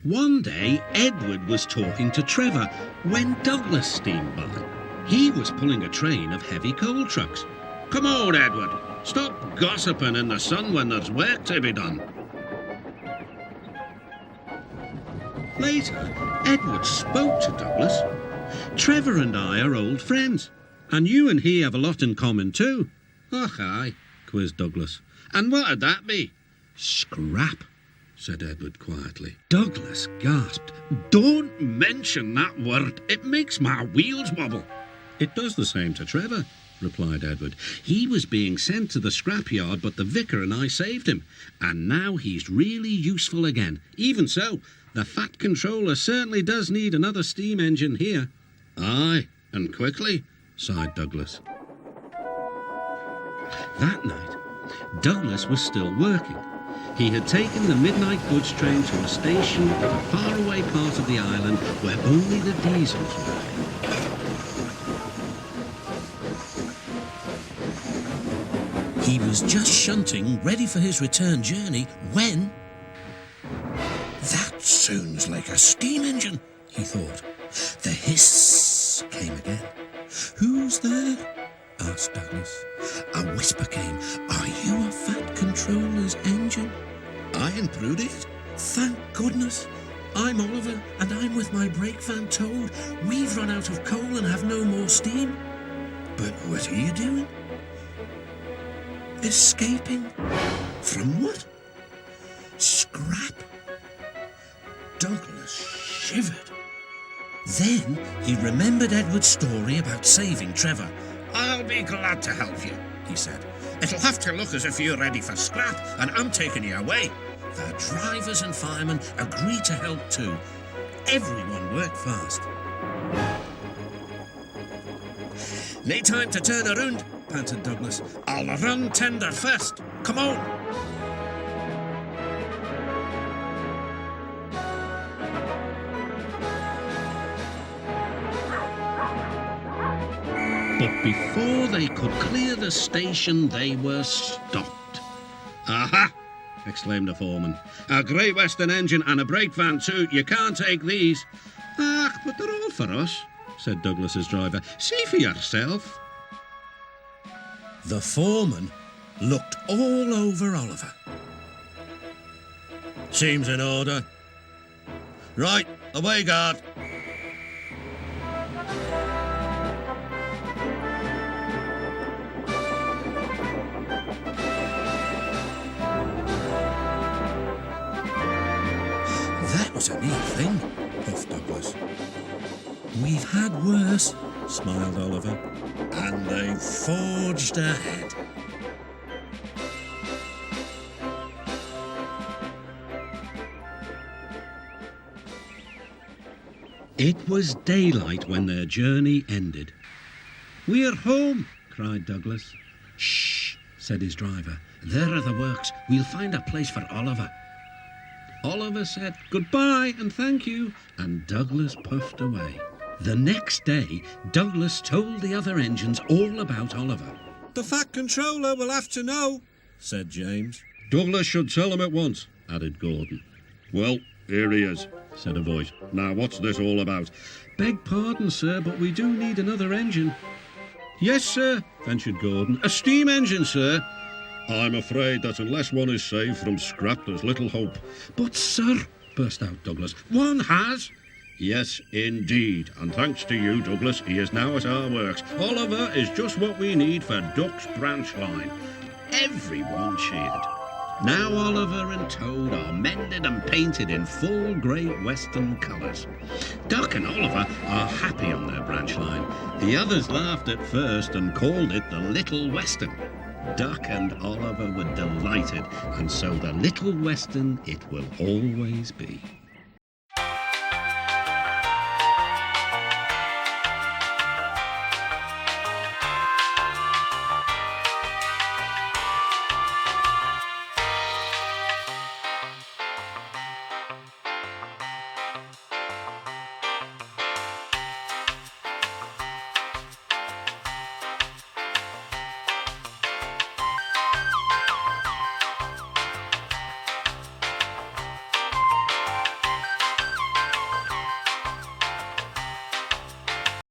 One day, Edward was talking to Trevor when Douglas steamed by. He was pulling a train of heavy coal trucks. "Come on, Edward. Stop gossiping in the sun when there's work to be done." Later, Edward spoke to Douglas. "Trevor and I are old friends, and you and he have a lot in common too." "Och, aye," quizzed Douglas. "And what'd that be?" "Scrap," said Edward quietly. Douglas gasped. "Don't mention that word. It makes my wheels wobble." "It does the same to Trevor," replied Edward. "He was being sent to the scrapyard, but the vicar and I saved him, and now he's really useful again. Even so, the Fat Controller certainly does need another steam engine here." "Aye, and quickly," sighed Douglas. That night, Douglas was still working. He had taken the midnight goods train to a station at a faraway part of the island where only the diesels were. He was just shunting, ready for his return journey, when... "That sounds like a steam engine," he thought. The hiss came again. "Who's there?" asked Douglas. A whisper came. "Are you a Fat Controller's engine?" "I intruded." "Thank goodness. I'm Oliver, and I'm with my brake van towed. We've run out of coal and have no more steam." "But what are you doing?" "Escaping." "From what?" "Scrap." Douglas shivered. Then he remembered Edward's story about saving Trevor. "I'll be glad to help you," he said. "It'll have to look as if you're ready for scrap, and I'm taking you away." The drivers and firemen agreed to help too. Everyone worked fast. "No time to turn around," panted Douglas. "I'll run tender first. Come on." But before they could clear the station, they were stopped. "Aha!" exclaimed the foreman. "A Great Western engine and a brake van too. You can't take these." "Ah, but they're all for us," said Douglas's driver. "See for yourself." The foreman looked all over Oliver. "Seems in order." "Right, away, guard." "That was a neat thing," puffed Douglas. "We've had worse," smiled Oliver. And they forged ahead. It was daylight when their journey ended. "We're home," cried Douglas. "Shh," said his driver. "There are the works. We'll find a place for Oliver." Oliver said goodbye and thank you, and Douglas puffed away. The next day, Douglas told the other engines all about Oliver. "The Fat Controller will have to know," said James. "Douglas should tell him at once," added Gordon. "Well, here he is," said a voice. "Now, what's this all about?" "Beg pardon, sir, but we do need another engine." "Yes, sir," ventured Gordon. "A steam engine, sir." "I'm afraid that unless one is saved from scrap, there's little hope." "But, sir," burst out Douglas, "one has." "Yes, indeed, and thanks to you, Douglas, he is now at our works. Oliver is just what we need for Duck's branch line." Everyone cheered. Now Oliver and Toad are mended and painted in full Great Western colours. Duck and Oliver are happy on their branch line. The others laughed at first and called it the Little Western. Duck and Oliver were delighted, and so the Little Western it will always be.